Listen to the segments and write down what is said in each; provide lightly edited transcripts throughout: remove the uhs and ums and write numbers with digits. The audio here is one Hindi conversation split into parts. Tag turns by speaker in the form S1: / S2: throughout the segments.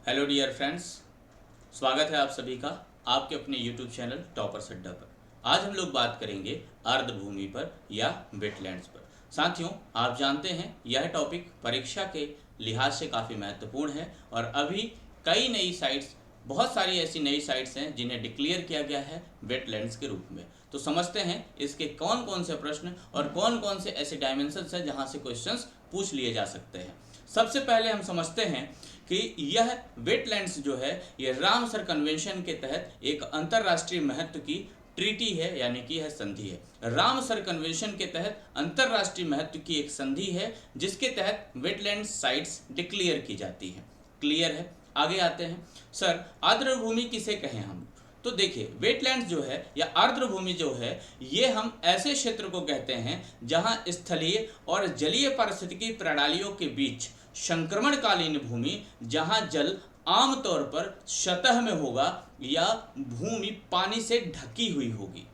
S1: हेलो डियर फ्रेंड्स, स्वागत है आप सभी का आपके अपने यूट्यूब चैनल टॉपर्स अड्डा पर। आज हम लोग बात करेंगे आर्द्रभूमि पर या वेटलैंड्स पर। साथियों, आप जानते हैं यह टॉपिक परीक्षा के लिहाज से काफ़ी महत्वपूर्ण है और अभी कई नई साइट्स, बहुत सारी ऐसी नई साइट्स हैं जिन्हें डिक्लेयर किया गया है वेटलैंड्स के रूप में। तो समझते हैं इसके कौन कौन से प्रश्न और कौन कौन से ऐसे डायमेंशंस हैं जहां से क्वेश्चंस पूछ लिए जा सकते हैं। सबसे पहले हम समझते हैं कि यह वेटलैंड्स जो है यह रामसर कन्वेंशन के तहत एक अंतर्राष्ट्रीय महत्व की ट्रीटी है, यानी कि यह संधि है। रामसर कन्वेंशन के तहत अंतर्राष्ट्रीय महत्व की एक संधि है जिसके तहत वेटलैंड साइट्स डिक्लेयर की जाती हैं। क्लियर है? आगे आते हैं। सर, आर्द्रभूमि किसे कहें हम? तो देखिए, वेटलैंड्स जो है या आर्द्रभूमि जो है ये हम ऐसे क्षेत्र को कहते हैं जहां स्थलीय और जलीय पारिस्थितिकी प्रणालियों के बीच संक्रमणकालीन भूमि, जहां जल आमतौर पर सतह में होगा या भूमि पानी से ढकी हुई होगी।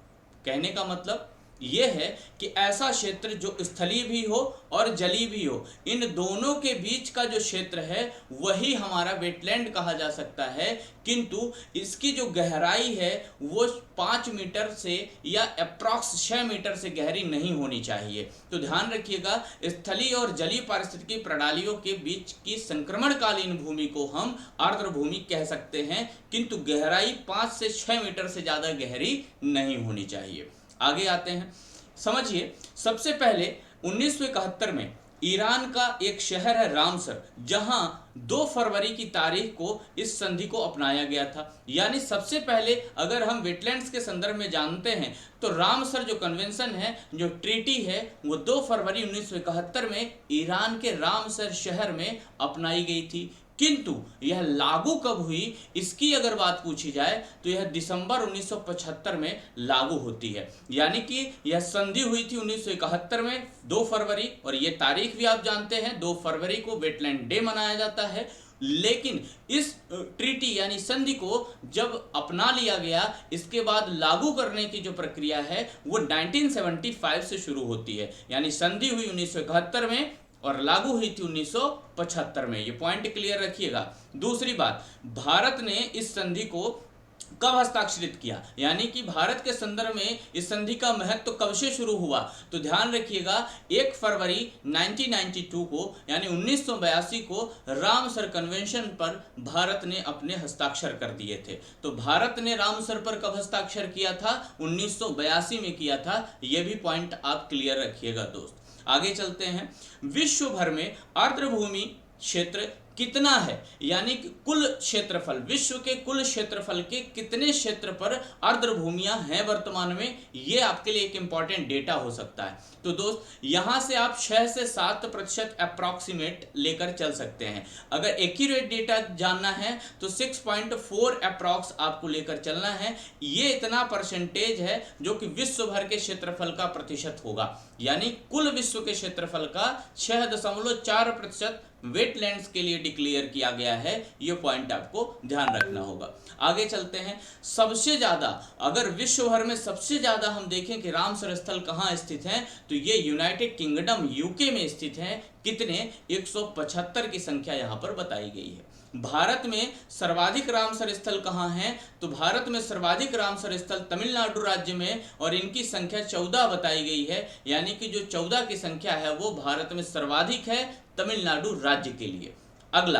S1: कहने का मतलब ये है कि ऐसा क्षेत्र जो स्थलीय भी हो और जलीय भी हो, इन दोनों के बीच का जो क्षेत्र है वही हमारा वेटलैंड कहा जा सकता है। किंतु इसकी जो गहराई है वो 5 मीटर से या अप्रॉक्स 6 मीटर से गहरी नहीं होनी चाहिए। तो ध्यान रखिएगा, स्थलीय और जलीय पारिस्थितिकी प्रणालियों के बीच की संक्रमणकालीन भूमि को हम आर्द्रभूमि कह सकते हैं, किंतु गहराई 5 से 6 मीटर से ज़्यादा गहरी नहीं होनी चाहिए। आगे आते हैं। समझिए, सबसे पहले 1971 में ईरान का एक शहर है रामसर, जहां 2 फरवरी की तारीख को इस संधि को अपनाया गया था। यानी सबसे पहले अगर हम वेटलैंड्स के संदर्भ में जानते हैं तो रामसर जो कन्वेंशन है, जो ट्रीटी है, वो 2 फरवरी 1971 में ईरान के रामसर शहर में अपनाई गई थी। किंतु यह लागू कब हुई, इसकी अगर बात पूछी जाए तो यह दिसंबर 1975 में लागू होती है। यानी कि यह संधि हुई थी 1971 में 2 फरवरी, और ये तारीख भी आप जानते हैं 2 फरवरी को वेटलैंड डे मनाया जाता है। लेकिन इस ट्रीटी यानी संधि को जब अपना लिया गया, इसके बाद लागू करने की जो प्रक्रिया है वो 1975 से शुरू होती है। यानी संधि हुई 1971 में और लागू हुई थी 1975 में। ये पॉइंट क्लियर रखिएगा। दूसरी बात, भारत ने इस संधि को कब हस्ताक्षरित किया, यानी कि भारत के संदर्भ में इस संधि का महत्व कब से शुरू हुआ, तो ध्यान रखिएगा 1 फरवरी 1992 को यानी 1982 को रामसर कन्वेंशन पर भारत ने अपने हस्ताक्षर कर दिए थे। तो भारत ने रामसर पर कब हस्ताक्षर किया था? 1982 में किया था। यह भी पॉइंट आप क्लियर रखिएगा दोस्त। आगे चलते हैं। विश्व भर में आर्द्रभूमि क्षेत्र कितना है, यानी कि कुल क्षेत्रफल, विश्व के कुल क्षेत्रफल के कितने क्षेत्र पर आर्द्रभूमियां हैं वर्तमान में, ये आपके लिए एक इंपॉर्टेंट डेटा हो सकता है। तो दोस्त, यहां से आप 6 से 7% अप्रॉक्सीमेट लेकर चल सकते हैं। अगर एक्यूरेट डेटा जानना है तो 6.4 अप्रॉक्स आपको लेकर चलना है। ये इतना परसेंटेज है जो कि विश्व भर के क्षेत्रफल का प्रतिशत होगा। यानी कुल विश्व के क्षेत्रफल का 6.4% वेटलैंड्स के लिए डिक्लेयर किया गया है। ये पॉइंट आपको ध्यान रखना होगा। आगे चलते हैं। सबसे ज्यादा, अगर विश्व भर में सबसे ज्यादा हम देखें कि रामसर स्थल कहाँ स्थित हैं, तो ये यूनाइटेड किंगडम यूके में स्थित हैं। कितने? 175 की संख्या यहाँ पर बताई गई है। भारत में सर्वाधिक रामसर स्थल कहाँ हैं, तो भारत में सर्वाधिक रामसर स्थल तमिलनाडु राज्य में, और इनकी संख्या 14 बताई गई है। यानी कि जो 14 की संख्या है वो भारत में सर्वाधिक है तमिलनाडु राज्य के लिए। अगला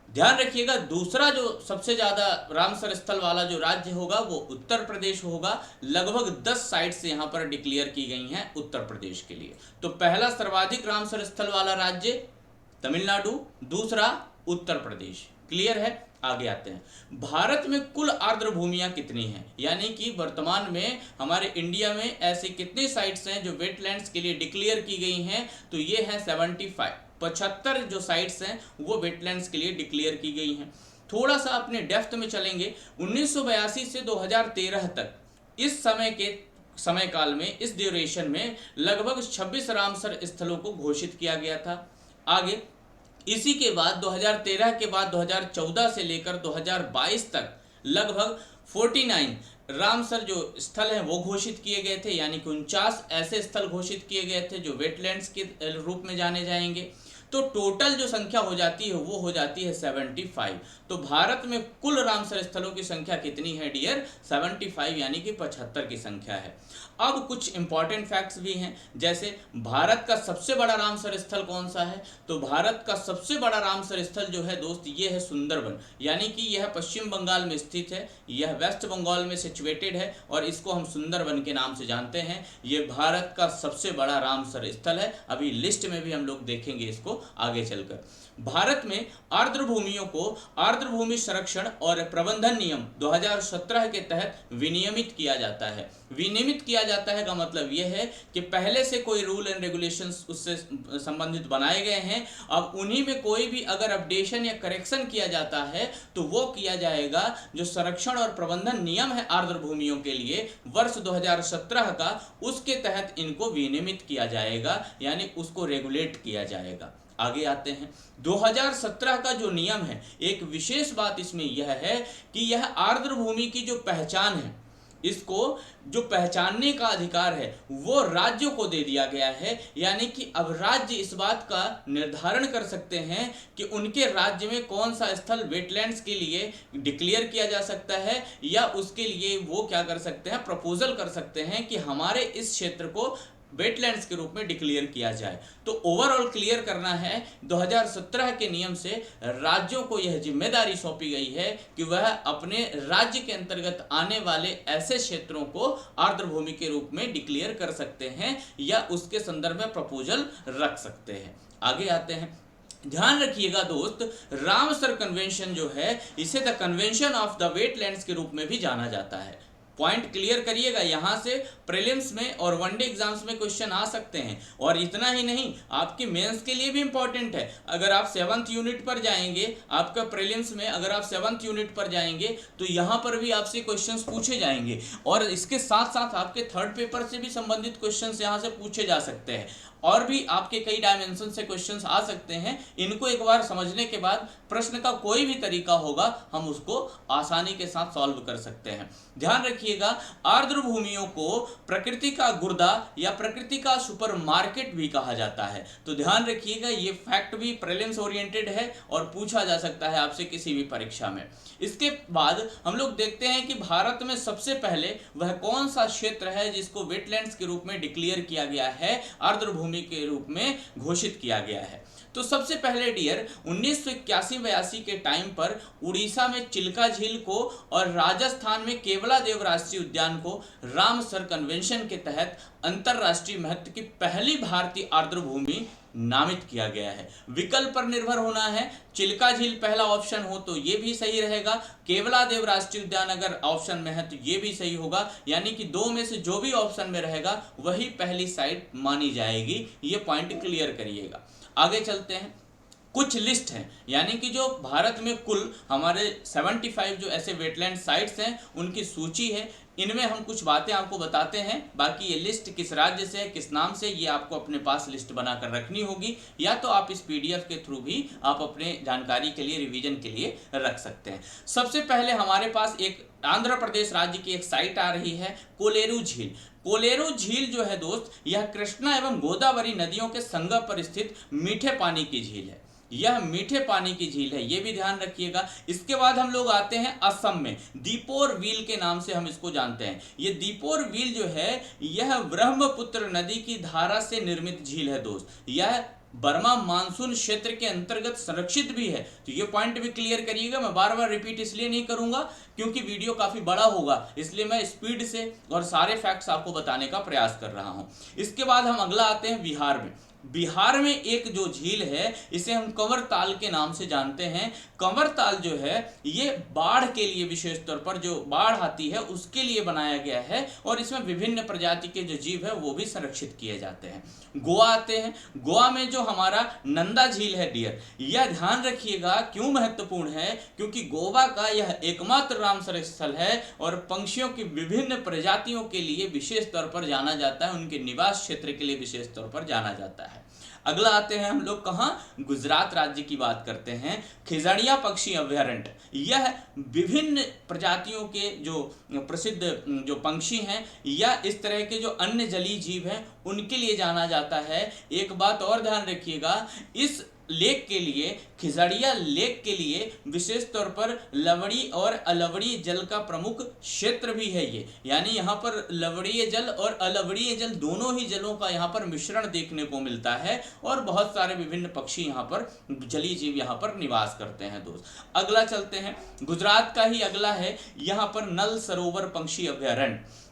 S1: ध्यान रखिएगा, दूसरा जो सबसे ज्यादा रामसर स्थल वाला जो राज्य होगा वो उत्तर प्रदेश होगा। लगभग 10 साइट्स यहाँ पर डिक्लेयर की गई हैं उत्तर प्रदेश के लिए। तो पहला सर्वाधिक रामसर स्थल वाला राज्य तमिलनाडु, दूसरा उत्तर प्रदेश। क्लियर है? आगे आते हैं। भारत में कुल आर्द्र भूमियां कितनी हैं, यानी कि वर्तमान में हमारे इंडिया में ऐसे कितने साइट्स हैं जो वेटलैंड्स के लिए डिक्लेयर की गई हैं, तो ये हैं 75 जो साइट्स हैं वो वेटलैंड्स के लिए डिक्लेयर की गई हैं। थोड़ा सा अपने डेप्थ में चलेंगे। 1982 से 2013 तक इस समय काल में, इस ड्यूरेशन में लगभग 26 रामसर स्थलों को घोषित किया गया था। आगे इसी के बाद 2013 के बाद 2014 से लेकर 2022 तक लगभग 49 रामसर जो स्थल हैं वो घोषित किए गए थे। यानी कि 49 ऐसे स्थल घोषित किए गए थे जो वेटलैंड्स के रूप में जाने जाएंगे। तो टोटल जो संख्या हो जाती है वो हो जाती है 75। तो भारत में कुल रामसर स्थलों की संख्या कितनी है डियर? 75 यानी कि 75 की संख्या है। अब कुछ इंपॉर्टेंट फैक्ट्स भी हैं, जैसे भारत का सबसे बड़ा रामसर स्थल कौन सा है? तो भारत का सबसे बड़ा रामसर स्थल जो है दोस्त ये है सुंदरबन, यानी कि यह पश्चिम बंगाल में स्थित है, यह वेस्ट बंगाल में सिचुएटेड है और इसको हम सुंदरबन के नाम से जानते हैं। ये भारत का सबसे बड़ा रामसर स्थल है। अभी लिस्ट में भी हम लोग देखेंगे इसको आगे चलकर। भारत में आर्द्र भूमियों को आर्द्र भूमि संरक्षण और प्रबंधन नियम 2017 के तहत विनियमित किया जाता है। विनियमित किया जाता है का मतलब यह है कि पहले से कोई रूल एंड रेगुलेशंस उससे संबंधित बनाए गए हैं, अब उन्हीं में कोई भी अगर अपडेशन या करेक्शन किया जाता है तो वो किया जाएगा। जो संरक्षण और प्रबंधन नियम है आर्द्र भूमियों के लिए वर्ष 2017 का, उसके तहत इनको विनियमित किया जाएगा, यानी उसको रेगुलेट किया जाएगा। आगे आते हैं। 2017 का जो नियम है, एक विशेष बात इसमें यह है कि यह आर्द्र भूमि की जो पहचान है, इसको जो पहचानने का अधिकार है वो राज्यों को दे दिया गया है। यानी कि अब राज्य इस बात का निर्धारण कर सकते हैं कि उनके राज्य में कौन सा स्थल वेटलैंड्स के लिए डिक्लेयर किया जा सकता है, या उसके लिए वो क्या कर सकते हैं, प्रपोजल कर सकते हैं कि हमारे इस क्षेत्र को वेटलैंड्स के रूप में डिक्लेयर किया जाए। तो ओवरऑल क्लियर करना है, 2017 के नियम से राज्यों को यह जिम्मेदारी सौंपी गई है कि वह अपने राज्य के अंतर्गत आने वाले ऐसे क्षेत्रों को आर्द्र भूमि के रूप में डिक्लेयर कर सकते हैं या उसके संदर्भ में प्रपोजल रख सकते हैं। आगे आते हैं। ध्यान रखिएगा दोस्त, रामसर कन्वेंशन जो है इसे the convention of the wetlands के रूप में भी जाना जाता है। पॉइंट क्लियर करिएगा, यहाँ से प्रीलिम्स में और वनडे एग्जाम्स में क्वेश्चन आ सकते हैं। और इतना ही नहीं, आपकी मेंस के लिए भी इंपॉर्टेंट है। अगर आप 7th यूनिट पर जाएंगे, आपका प्रीलिम्स में अगर आप 7th यूनिट पर जाएंगे तो यहाँ पर भी आपसे क्वेश्चंस पूछे जाएंगे, और इसके साथ साथ आपके 3rd पेपर से भी संबंधित क्वेश्चंस यहाँ से पूछे जा सकते हैं, और भी आपके कई डायमेंशन से क्वेश्चंस आ सकते हैं। इनको एक बार समझने के बाद प्रश्न का कोई भी तरीका होगा, हम उसको आसानी के साथ सॉल्व कर सकते हैं। ध्यान रखिएगा, आर्द्र भूमियों को प्रकृति का गुर्दा या प्रकृति का सुपरमार्केट भी कहा जाता है। तो ध्यान रखिएगा, ये फैक्ट भी प्रीलिम्स ओरिएंटेड है और पूछा जा सकता है आपसे किसी भी परीक्षा में। इसके बाद हम लोग देखते हैं कि भारत में सबसे पहले वह कौन सा क्षेत्र है जिसको वेटलैंड्स के रूप में डिक्लेयर किया गया है, आर्द्र भूमि के रूप में घोषित किया गया है। तो सबसे पहले डियर 1981-82 के टाइम पर उड़ीसा में चिल्का झील को और राजस्थान में केवलादेव राष्ट्रीय उद्यान को रामसर कन्वेंशन के तहत अंतरराष्ट्रीय महत्व की पहली भारतीय आर्द्र भूमि नामित किया गया है। विकल्प पर निर्भर होना है, चिल्का झील पहला ऑप्शन हो तो ये भी सही रहेगा, केवलादेव राष्ट्रीय उद्यान अगर ऑप्शन में है तो ये भी सही होगा, यानी कि दो में से जो भी ऑप्शन में रहेगा वही पहली साइट मानी जाएगी। ये पॉइंट क्लियर करिएगा। आगे चलते हैं। कुछ लिस्ट हैं, यानी कि जो भारत में कुल हमारे 75 जो ऐसे वेटलैंड साइट्स हैं उनकी सूची है। इनमें हम कुछ बातें आपको बताते हैं, बाकी ये लिस्ट किस राज्य से है, किस नाम से, ये आपको अपने पास लिस्ट बनाकर रखनी होगी, या तो आप इस पीडीएफ के थ्रू भी आप अपने जानकारी के लिए, रिवीजन के लिए रख सकते हैं। सबसे पहले हमारे पास एक आंध्र प्रदेश राज्य की एक साइट आ रही है, कोलेरू झील। कोलेरू झील जो है दोस्त, यह कृष्णा एवं गोदावरी नदियों के संगम पर स्थित मीठे पानी की झील है। यह मीठे पानी की झील है, ये भी ध्यान रखिएगा। इसके बाद हम लोग आते हैं असम में, दीपोर व्हील के नाम से हम इसको जानते हैं। ये दीपोर व्हील जो है यह ब्रह्मपुत्र नदी की धारा से निर्मित झील है दोस्त। यह बर्मा मानसून क्षेत्र के अंतर्गत संरक्षित भी है। तो ये पॉइंट भी क्लियर करिएगा। मैं बार बार रिपीट इसलिए नहीं करूंगा क्योंकि वीडियो काफी बड़ा होगा, इसलिए मैं स्पीड से और सारे फैक्ट्स आपको बताने का प्रयास कर रहा हूं। इसके बाद हम अगला आते हैं बिहार में। बिहार में एक जो झील है इसे हम कंवर ताल के नाम से जानते हैं। कंवर ताल जो है ये बाढ़ के लिए, विशेष तौर पर जो बाढ़ आती है उसके लिए बनाया गया है, और इसमें विभिन्न प्रजाति के जो जीव है वो भी संरक्षित किए जाते हैं। गोवा आते हैं। गोवा में जो हमारा नंदा झील है डियर, यह ध्यान रखिएगा क्यों महत्वपूर्ण है, क्योंकि गोवा का यह एकमात्र रामसर स्थल है और पंछियों की विभिन्न प्रजातियों के लिए विशेष तौर पर जाना जाता है, उनके निवास क्षेत्र के लिए विशेष तौर पर जाना जाता है। अगला आते हैं हम लोग कहाँ, गुजरात राज्य की बात करते हैं। खिजड़िया पक्षी अभयारण्य, यह विभिन्न प्रजातियों के जो प्रसिद्ध जो पंछी हैं या इस तरह के जो अन्य जलीय जीव हैं उनके लिए जाना जाता है। एक बात और ध्यान रखिएगा, इस लेक के लिए, खिजड़िया लेक के लिए विशेष तौर पर लवणीय और अलवणीय जल का प्रमुख क्षेत्र भी है ये, यानी यहाँ पर लवणीय जल और अलवणीय जल दोनों ही जलों का यहाँ पर मिश्रण देखने को मिलता है और बहुत सारे विभिन्न पक्षी यहाँ पर, जलीय जीव यहाँ पर निवास करते हैं दोस्त। अगला चलते हैं, गुजरात का ही अगला है यहाँ पर नल सरोवर पक्षी अभयारण्य।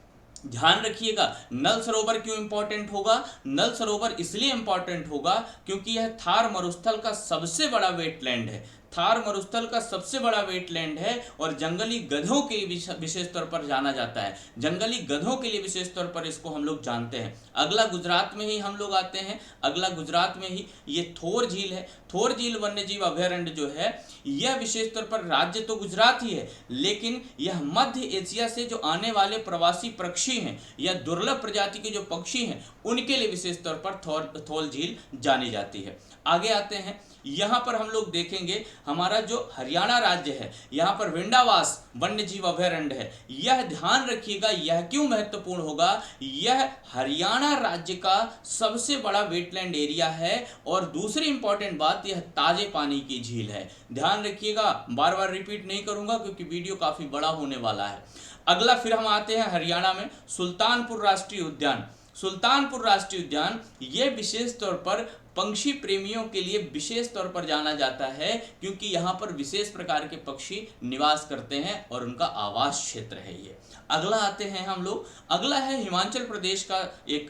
S1: ध्यान रखिएगा, नल सरोवर क्यों इंपॉर्टेंट होगा? नल सरोवर इसलिए इंपॉर्टेंट होगा क्योंकि यह थार मरुस्थल का सबसे बड़ा वेटलैंड है, थार मरुस्थल का सबसे बड़ा वेटलैंड है और जंगली गधों के लिए विशेष तौर पर जाना जाता है, जंगली गधों के लिए विशेष तौर पर इसको हम लोग जानते हैं। अगला गुजरात में ही हम लोग आते हैं, अगला गुजरात में ही ये थोर झील है। थोर झील वन्य जीव अभयारण्य जो है यह विशेष तौर पर राज्य तो गुजरात ही है, लेकिन यह मध्य एशिया से जो आने वाले प्रवासी पक्षी हैं या दुर्लभ प्रजाति के जो पक्षी हैं उनके लिए विशेष तौर पर थोर झील जानी जाती है। आगे आते हैं, यहाँ पर हम लोग देखेंगे हमारा जो हरियाणा राज्य है, यहाँ पर विंडावास वन्य जीव अभयारण्य है। यह ध्यान रखिएगा, यह क्यों महत्वपूर्ण होगा, यह हरियाणा राज्य का सबसे बड़ा वेटलैंड एरिया है और दूसरी इंपॉर्टेंट बात, यह ताजे पानी की झील है। ध्यान रखिएगा, बार बार रिपीट नहीं करूंगा क्योंकि वीडियो काफी बड़ा होने वाला है। अगला फिर हम आते हैं हरियाणा में सुल्तानपुर राष्ट्रीय उद्यान। सुल्तानपुर राष्ट्रीय उद्यान ये विशेष तौर पर पक्षी प्रेमियों के लिए विशेष तौर पर जाना जाता है क्योंकि यहाँ पर विशेष प्रकार के पक्षी निवास करते हैं और उनका आवास क्षेत्र है ये। अगला आते हैं हम लोग, अगला है हिमाचल प्रदेश का एक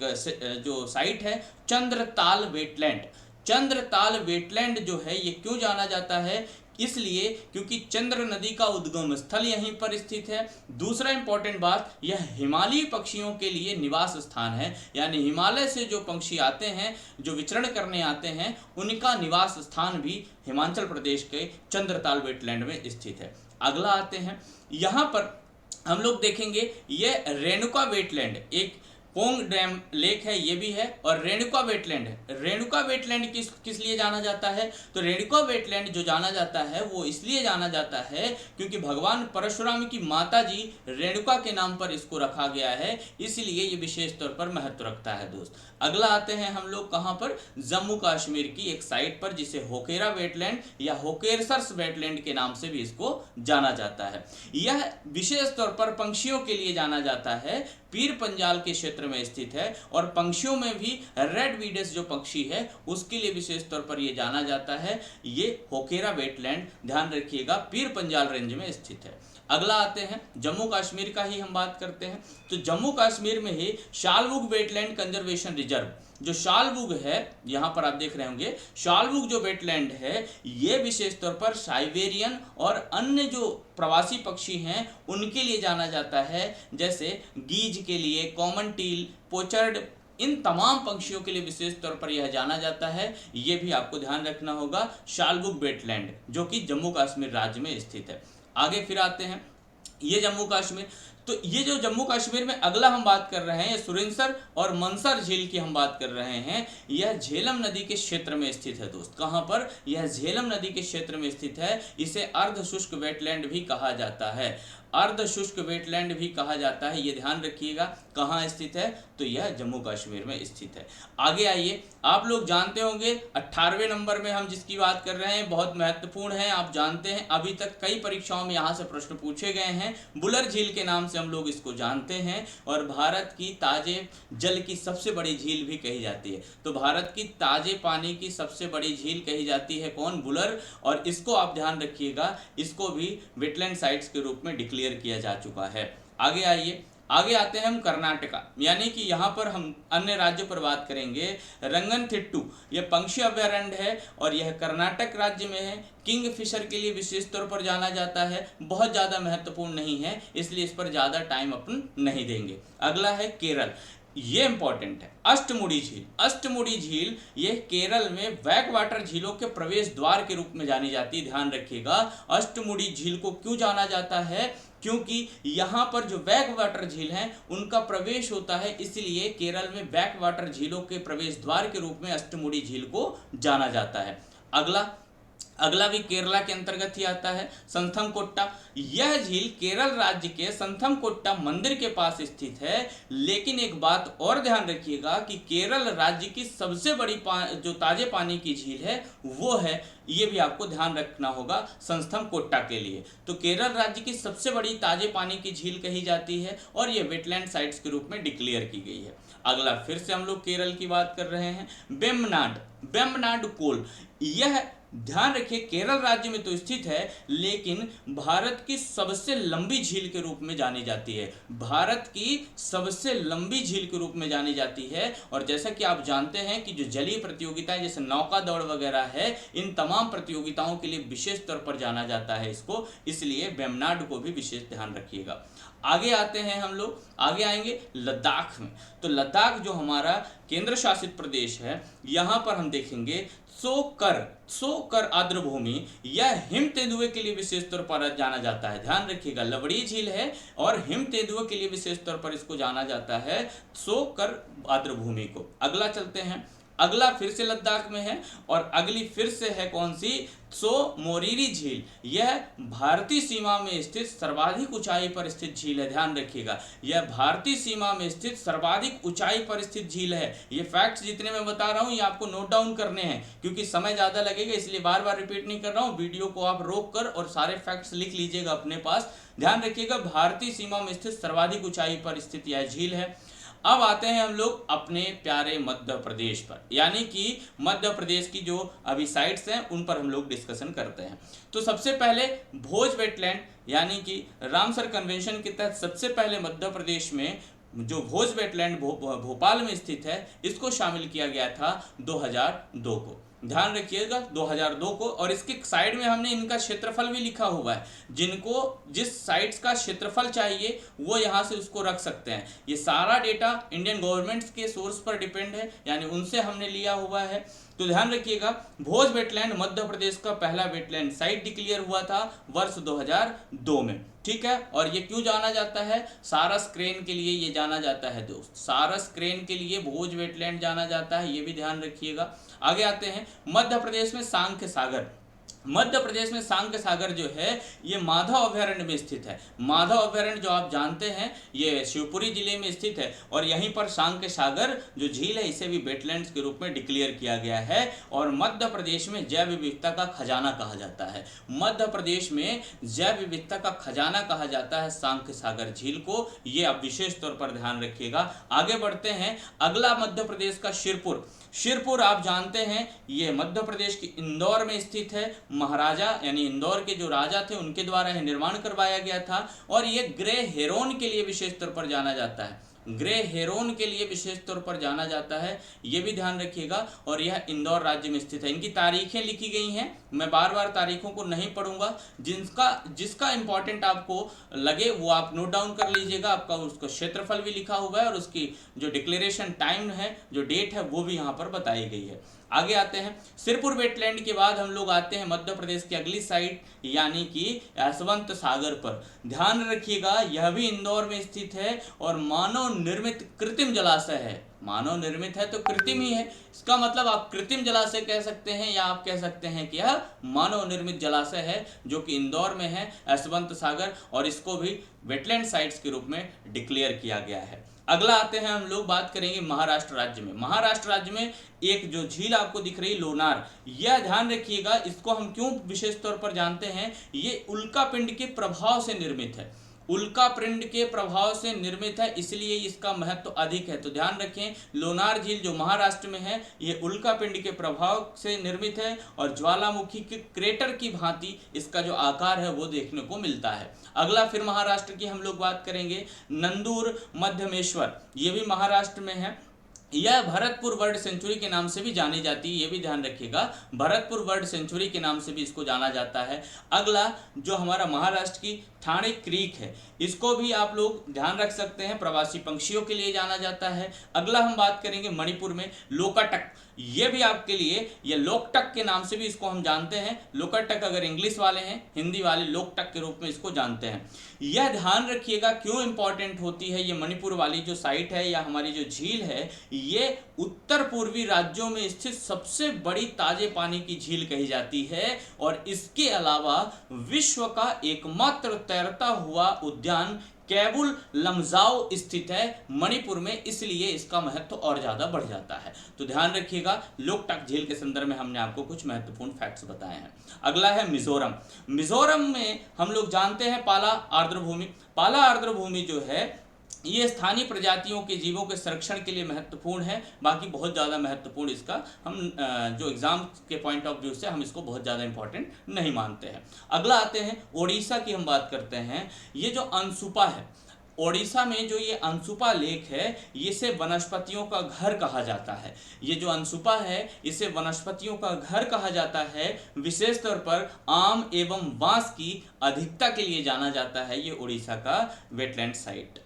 S1: जो साइट है चंद्रताल वेटलैंड। चंद्रताल वेटलैंड जो है ये क्यों जाना जाता है, इसलिए क्योंकि चंद्र नदी का उद्गम स्थल यहीं पर स्थित है। दूसरा इंपॉर्टेंट बात, यह हिमालयी पक्षियों के लिए निवास स्थान है, यानी हिमालय से जो पक्षी आते हैं, जो विचरण करने आते हैं, उनका निवास स्थान भी हिमाचल प्रदेश के चंद्रताल वेटलैंड में स्थित है। अगला आते हैं, यहाँ पर हम लोग देखेंगे ये रेणुका वेटलैंड, एक पोंग डैम लेक है ये भी है और रेणुका वेटलैंड है। रेणुका वेटलैंड किस लिए जाना जाता है, तो रेणुका वेटलैंड जो जाना जाता है वो इसलिए जाना जाता है क्योंकि भगवान परशुराम की माता जी रेणुका के नाम पर इसको रखा गया है, इसलिए ये विशेष तौर पर महत्व रखता है दोस्त। अगला आते हैं हम लोग कहाँ पर, जम्मू कश्मीर की एक साइट पर जिसे होकेरा वेटलैंड या होकेरसर्स वेटलैंड के नाम से भी इसको जाना जाता है। यह विशेष तौर पर पंछियों के लिए जाना जाता है, पीर पंजाल के क्षेत्र में स्थित है और पंछियों में भी रेड वीडस जो पक्षी है उसके लिए विशेष तौर पर यह जाना जाता है। ये होकेरा वेटलैंड ध्यान रखिएगा पीर पंजाल रेंज में स्थित है। अगला आते हैं, जम्मू कश्मीर का ही हम बात करते हैं, तो जम्मू कश्मीर में ही शालबुग वेटलैंड कंजर्वेशन रिजर्व, जो शालबुग है यहाँ पर आप देख रहे होंगे, शालबुग जो वेटलैंड है ये विशेष तौर पर साइबेरियन और अन्य जो प्रवासी पक्षी हैं उनके लिए जाना जाता है, जैसे गीज के लिए, कॉमन टील, पोचर्ड, इन तमाम पक्षियों के लिए विशेष तौर पर यह जाना जाता है। ये भी आपको ध्यान रखना होगा, शालबुग वेटलैंड जो कि जम्मू कश्मीर राज्य में स्थित है। आगे फिर आते हैं, ये जम्मू कश्मीर, तो ये जो जम्मू कश्मीर में अगला हम बात कर रहे हैं, ये सुरिनसर और मनसर झील की हम बात कर रहे हैं। यह झेलम नदी के क्षेत्र में स्थित है दोस्त। कहाँ पर, यह झेलम नदी के क्षेत्र में स्थित है। इसे अर्ध शुष्क वेटलैंड भी कहा जाता है, अर्ध शुष्क वेटलैंड भी कहा जाता है। ये ध्यान रखिएगा कहाँ स्थित है, तो यह जम्मू कश्मीर में स्थित है। आगे आइए, आप लोग जानते होंगे 18वें नंबर में हम जिसकी बात कर रहे हैं बहुत महत्वपूर्ण है, आप जानते हैं अभी तक कई परीक्षाओं में यहाँ से प्रश्न पूछे गए हैं। बुलर झील के नाम से हम लोग इसको जानते हैं और भारत की ताजे जल की सबसे बड़ी झील भी कही जाती है। तो भारत की ताजे पानी की सबसे बड़ी झील कही जाती है कौन, बुलर, और इसको आप ध्यान रखिएगा, इसको भी वेटलैंड साइट्स के रूप में डिक्लेयर किया जा चुका है। आगे आइए, आगे आते हैं हम कर्नाटका, यानी कि यहाँ पर हम अन्य राज्यों पर बात करेंगे। रंगनथिट्टू यह पक्षी अभयारण्य है और यह कर्नाटक राज्य में है। किंग फिशर के लिए विशेष तौर पर जाना जाता है, बहुत ज़्यादा महत्वपूर्ण नहीं है इसलिए इस पर ज़्यादा टाइम अपन नहीं देंगे। अगला है केरल, ये इंपॉर्टेंट है, अष्टमुड़ी झील। अष्टमुड़ी झील ये केरल में बैक वाटर झीलों के प्रवेश द्वार के रूप में जानी जाती है। ध्यान रखिएगा, अष्टमुड़ी झील को क्यों जाना जाता है, क्योंकि यहाँ पर जो बैक वाटर झील हैं उनका प्रवेश होता है, इसलिए केरल में बैक वाटर झीलों के प्रवेश द्वार के रूप में अष्टमुड़ी झील को जाना जाता है। अगला अगला भी केरला के अंतर्गत ही आता है, संथमकोट्टा। यह झील केरल राज्य के संथमकोट्टा मंदिर के पास स्थित है। लेकिन एक बात और ध्यान रखिएगा कि केरल राज्य की सबसे बड़ी जो ताजे पानी की झील है वो है, ये भी आपको ध्यान रखना होगा संथमकोट्टा के लिए। तो केरल राज्य की सबसे बड़ी ताजे पानी की झील कही जाती है और ये वेटलैंड साइट्स के रूप में डिक्लेयर की गई है। अगला फिर से हम लोग केरल की बात कर रहे हैं, वेम्बनाड। वेम्बनाड कोल, यह ध्यान रखिए केरल राज्य में तो स्थित है, लेकिन भारत की सबसे लंबी झील के रूप में जानी जाती है। भारत की सबसे लंबी झील के रूप में जानी जाती है। और जैसा कि आप जानते हैं कि जो जलीय प्रतियोगिताएं जैसे नौका दौड़ वगैरह है, इन तमाम प्रतियोगिताओं के लिए विशेष तौर पर जाना जाता है इसको, इसलिए वेम्बनाड को भी विशेष ध्यान रखिएगा। आगे आते हैं हम लोग, आगे आएंगे लद्दाख में। तो लद्दाख जो हमारा केंद्र शासित प्रदेश है, यहाँ पर हम देखेंगे सोकर आर्द्रभूमि, यह हिम तेंदुए के लिए विशेष तौर पर जाना जाता है। ध्यान रखिएगा, लवड़ी झील है और हिम तेंदुए के लिए विशेष तौर पर इसको जाना जाता है, सोकर आर्द्रभूमि को। अगला चलते हैं, अगला फिर से लद्दाख में है और अगली फिर से है कौन सी, सो मोरिरी झील। यह भारतीय सीमा में स्थित सर्वाधिक ऊंचाई पर स्थित झील है। ध्यान रखिएगा, यह भारतीय सीमा में स्थित सर्वाधिक ऊंचाई पर स्थित झील है। ये फैक्ट्स जितने मैं बता रहा हूं ये आपको नोट डाउन करने हैं, क्योंकि समय ज्यादा लगेगा इसलिए बार बार रिपीट नहीं कर रहा हूं। वीडियो को आप रोक कर और सारे फैक्ट्स लिख लीजिएगा अपने पास। ध्यान रखिएगा, भारतीय सीमा में स्थित सर्वाधिक ऊंचाई पर स्थित यह झील है। अब आते हैं हम लोग अपने प्यारे मध्य प्रदेश पर, यानी कि मध्य प्रदेश की जो अभी साइट्स हैं उन पर हम लोग डिस्कशन करते हैं। तो सबसे पहले भोज वेटलैंड, यानी कि रामसर कन्वेंशन के तहत सबसे पहले मध्य प्रदेश में जो भोज वेटलैंड भोपाल में स्थित है, इसको शामिल किया गया था 2002 को। ध्यान रखिएगा 2002 को। और इसके साइड में हमने इनका क्षेत्रफल भी लिखा हुआ है, जिनको जिस साइट्स का क्षेत्रफल चाहिए वो यहाँ से उसको रख सकते हैं। ये सारा डेटा इंडियन गवर्नमेंट के सोर्स पर डिपेंड है, यानी उनसे हमने लिया हुआ है। तो ध्यान रखिएगा, भोज वेटलैंड मध्य प्रदेश का पहला वेटलैंड साइट डिक्लेयर हुआ था वर्ष 2002 में। ठीक है, और ये क्यों जाना जाता है, सारस क्रेन के लिए ये जाना जाता है दोस्त, सारस क्रेन के लिए भोज वेटलैंड जाना जाता है, ये भी ध्यान रखिएगा। आगे आते हैं, मध्य प्रदेश में सांख्य सागर। मध्य प्रदेश में सांख्य सागर जो है ये माधव अभयारण्य में स्थित है। माधव अभयारण्य जो आप जानते हैं ये शिवपुरी जिले में स्थित है और यहीं पर सांख्य सागर जो झील है इसे भी वेटलैंड्स के रूप में डिक्लेयर किया गया है और मध्य प्रदेश में जैव विविधता का खजाना कहा जाता है। मध्य प्रदेश में जैव विविधता का खजाना कहा जाता है सांख्य सागर झील को, ये आप विशेष तौर पर ध्यान रखिएगा। आगे बढ़ते हैं, अगला मध्य प्रदेश का शिरपुर। शिरपुर आप जानते हैं ये मध्य प्रदेश के इंदौर में स्थित है। महाराजा यानी इंदौर के जो राजा थे उनके द्वारा यह निर्माण करवाया गया था और ये ग्रे हेरोन के लिए विशेष तौर पर जाना जाता है। ग्रे हेरोन के लिए विशेष तौर पर जाना जाता है, ये भी ध्यान रखिएगा। और यह इंदौर राज्य में स्थित है। इनकी तारीखें लिखी गई हैं, मैं बार बार तारीखों को नहीं पढ़ूंगा, जिसका इंपॉर्टेंट आपको लगे वो आप नोट डाउन कर लीजिएगा। आपका उसका क्षेत्रफल भी लिखा हुआ है और उसकी जो डिक्लेरेशन टाइम है, जो डेट है, वो भी यहाँ पर बताई गई है। आगे आते हैं, सिरपुर वेटलैंड के बाद हम लोग आते हैं मध्य प्रदेश की अगली साइट यानी कि यशवंत सागर पर। ध्यान रखिएगा, यह भी इंदौर में स्थित है और मानव निर्मित कृत्रिम जलाशय है। मानव निर्मित है तो कृत्रिम ही है, इसका मतलब आप कृत्रिम जलाशय कह सकते हैं या आप कह सकते हैं कि यह मानव निर्मित जलाशय है जो कि इंदौर में है, यशवंत सागर, और इसको भी वेटलैंड साइट्स के रूप में डिक्लेयर किया गया है। अगला आते हैं, हम लोग बात करेंगे महाराष्ट्र राज्य में। महाराष्ट्र राज्य में एक जो झील आपको दिख रही लोनार, यह ध्यान रखिएगा, इसको हम क्यों विशेष तौर पर जानते हैं, ये उल्का पिंड के प्रभाव से निर्मित है। उल्का पिंड के प्रभाव से निर्मित है, इसलिए इसका महत्व अधिक है। तो ध्यान रखें, लोनार झील जो महाराष्ट्र में है ये उल्का पिंड के प्रभाव से निर्मित है और ज्वालामुखी के क्रेटर की भांति इसका जो आकार है वो देखने को मिलता है। अगला फिर महाराष्ट्र की हम लोग बात करेंगे, नंदूर मध्यमेश्वर, ये भी महाराष्ट्र में है। यह भरतपुर वर्ल्ड सेंचुरी के नाम से भी जानी जाती है, ये भी ध्यान रखिएगा, भरतपुर वर्ल्ड सेंचुरी के नाम से भी इसको जाना जाता है। अगला जो हमारा महाराष्ट्र की ठाणे क्रीक है, इसको भी आप लोग ध्यान रख सकते हैं, प्रवासी पंछियों के लिए जाना जाता है। अगला हम बात करेंगे मणिपुर में लोकाटक। ये भी आपके लिए, ये लोकटक के नाम से भी इसको हम जानते हैं। लोकटक अगर इंग्लिश वाले हैं, हिंदी वाले लोकटक के रूप में इसको जानते हैं। यह ध्यान रखिएगा क्यों इंपॉर्टेंट होती है। ये मणिपुर वाली जो साइट है या हमारी जो झील है, ये उत्तर पूर्वी राज्यों में स्थित सबसे बड़ी ताजे पानी की झील कही जाती है और इसके अलावा विश्व का एकमात्र तैरता हुआ उद्यान कैबुल लमजाओ स्थित है मणिपुर में, इसलिए इसका महत्व और ज्यादा बढ़ जाता है। तो ध्यान रखिएगा, लोकटक झील के संदर्भ में हमने आपको कुछ महत्वपूर्ण फैक्ट्स बताए हैं। अगला है मिजोरम। मिजोरम में हम लोग जानते हैं पाला आर्द्रभूमि। पाला आर्द्रभूमि जो है ये स्थानीय प्रजातियों के जीवों के संरक्षण के लिए महत्वपूर्ण है। बाकी बहुत ज़्यादा महत्वपूर्ण इसका हम जो एग्जाम के पॉइंट ऑफ व्यू से हम इसको बहुत ज़्यादा इंपॉर्टेंट नहीं मानते हैं। अगला आते हैं ओडिशा की हम बात करते हैं। ये जो अनसुपा है, ओडिशा में जो ये अनसुपा लेक है, इसे वनस्पतियों का घर कहा जाता है। ये जो अनसुपा है इसे वनस्पतियों का घर कहा जाता है। विशेष तौर पर आम एवं बांस की अधिकता के लिए जाना जाता है ये ओडिशा का वेटलैंड साइट।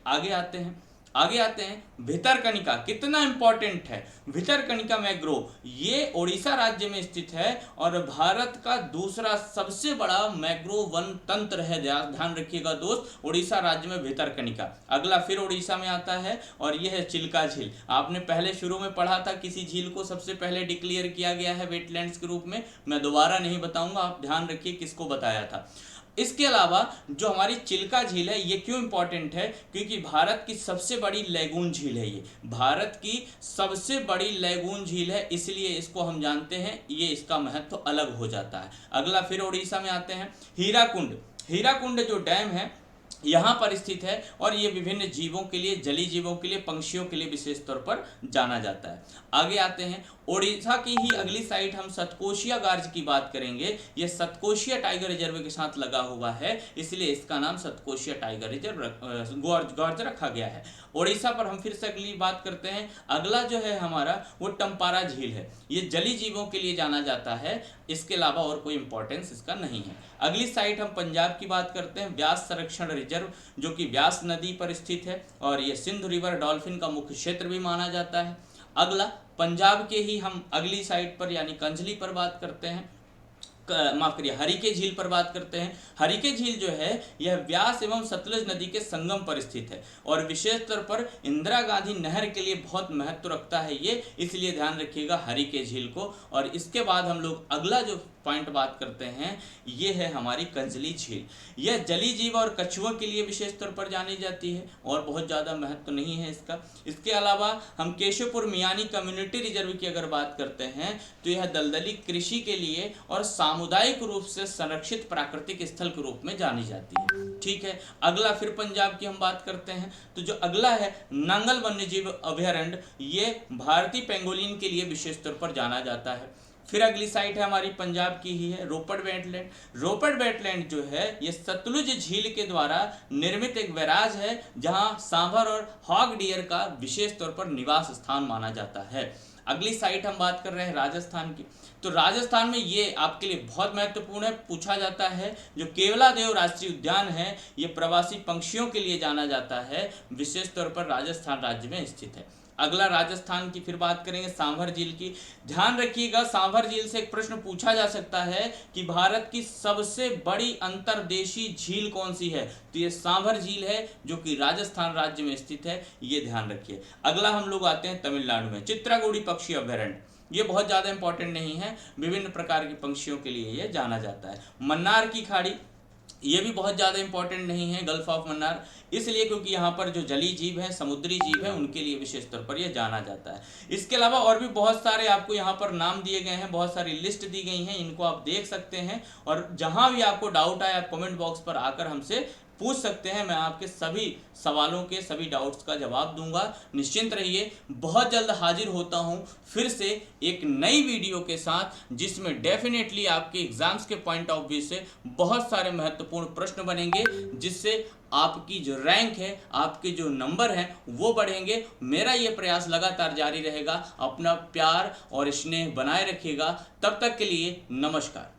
S1: आगे आते हैं भितरकनिका। कितना इंपॉर्टेंट है भितरकनिका मैंग्रोव। ये ओडिशा राज्य में स्थित है और भारत का दूसरा सबसे बड़ा मैंग्रोव वन तंत्र है। ध्यान रखिएगा दोस्त, ओडिशा राज्य में भितरकनिका। अगला फिर ओडिशा में आता है और यह है चिल्का झील। आपने पहले शुरू में पढ़ा था किसी झील को सबसे पहले डिक्लेयर किया गया है वेटलैंड्स के रूप में। मैं दोबारा नहीं बताऊंगा, आप ध्यान रखिए किसको बताया था। इसके अलावा जो हमारी चिल्का झील है ये क्यों इंपॉर्टेंट है, क्योंकि भारत की सबसे बड़ी लैगून झील है। ये भारत की सबसे बड़ी लैगून झील है, इसलिए इसको हम जानते हैं, ये इसका महत्व अलग हो जाता है। अगला फिर उड़ीसा में आते हैं हीराकुंड। हीराकुंड जो डैम है यहाँ पर स्थित है और ये विभिन्न जीवों के लिए, जलीय जीवों के लिए, पंक्षियों के लिए विशेष तौर पर जाना जाता है। आगे आते हैं ओडिशा की ही अगली साइट, हम सतकोशिया गार्ज की बात करेंगे। ये सतकोशिया टाइगर रिजर्व के साथ लगा हुआ है, इसलिए इसका नाम सतकोशिया टाइगर रिजर्व गार्ज रखा गया है। ओडिशा पर हम फिर से अगली बात करते हैं। अगला जो है हमारा वो टम्पारा झील है। ये जलीय जीवों के लिए जाना जाता है, इसके अलावा और कोई इंपॉर्टेंस इसका नहीं है। अगली साइट हम पंजाब की बात करते हैं, व्यास संरक्षण रिजर्व, जो कि व्यास नदी पर स्थित है और ये सिंधु रिवर डॉल्फिन का मुख्य क्षेत्र भी माना जाता है। अगला पंजाब के ही हम अगली साइट पर यानी कंजली पर बात करते हैं, माफ करिए हरिके झील पर बात करते हैं। हरिके झील जो है यह व्यास एवं सतलज नदी के संगम पर स्थित है और विशेष तौर पर इंदिरा गांधी नहर के लिए बहुत महत्व रखता है ये, इसलिए ध्यान रखिएगा हरिके झील को। और इसके बाद हम लोग अगला जो पॉइंट बात करते हैं ये है हमारी कंजली झील। यह जलीय जीव और कछुओं के लिए विशेष तौर पर जानी जाती है और बहुत ज़्यादा महत्व नहीं है इसका। इसके अलावा हम केशवपुर मियानी कम्युनिटी रिजर्व की अगर बात करते हैं तो यह दलदली कृषि के लिए और सामुदायिक रूप से संरक्षित प्राकृतिक स्थल के रूप में जानी जाती है। ठीक है, अगला फिर पंजाब की हम बात करते हैं तो जो अगला है नांगल वन्यजीव अभयारण्य, ये भारतीय पेंगोलिन के लिए विशेष तौर पर जाना जाता है। फिर अगली साइट है हमारी पंजाब की ही है रोपड़ वेटलैंड। रोपड़ वेटलैंड जो है ये सतलुज झील के द्वारा निर्मित एक बैराज है जहां सांभर और हॉग डियर का विशेष तौर पर निवास स्थान माना जाता है। अगली साइट हम बात कर रहे हैं राजस्थान की। तो राजस्थान में ये आपके लिए बहुत महत्वपूर्ण है, पूछा जाता है। जो केवलादेव राष्ट्रीय उद्यान है ये प्रवासी पंक्षियों के लिए जाना जाता है, विशेष तौर पर राजस्थान राज्य में स्थित है। अगला राजस्थान की फिर बात करेंगे सांभर झील की। ध्यान रखिएगा सांभर झील से एक प्रश्न पूछा जा सकता है कि भारत की सबसे बड़ी अंतर्देशीय झील कौन सी है, तो ये सांभर झील है जो कि राजस्थान राज्य में स्थित है, ये ध्यान रखिए। अगला हम लोग आते हैं तमिलनाडु में, चित्रागुड़ी पक्षी अभयारण्य। ये बहुत ज़्यादा इंपॉर्टेंट नहीं है, विभिन्न प्रकार के पंक्षियों के लिए ये जाना जाता है। मन्नार की खाड़ी, ये भी बहुत ज़्यादा इंपॉर्टेंट नहीं है, गल्फ ऑफ मन्नार, इसलिए क्योंकि यहाँ पर जो जलीय जीव हैं, समुद्री जीव हैं, उनके लिए विशेष तौर पर यह जाना जाता है। इसके अलावा और भी बहुत सारे आपको यहाँ पर नाम दिए गए हैं, बहुत सारी लिस्ट दी गई हैं, इनको आप देख सकते हैं और जहाँ भी आपको डाउट आए आप कमेंट बॉक्स पर आकर हमसे पूछ सकते हैं। मैं आपके सभी सवालों के, सभी डाउट्स का जवाब दूंगा। निश्चिंत रहिए, बहुत जल्द हाजिर होता हूं फिर से एक नई वीडियो के साथ, जिसमें डेफिनेटली आपके एग्जाम्स के पॉइंट ऑफ व्यू से बहुत सारे महत्वपूर्ण प्रश्न बनेंगे, जिससे आपकी जो रैंक है, आपके जो नंबर हैं वो बढ़ेंगे। मेरा ये प्रयास लगातार जारी रहेगा। अपना प्यार और स्नेह बनाए रखिएगा। तब तक के लिए नमस्कार।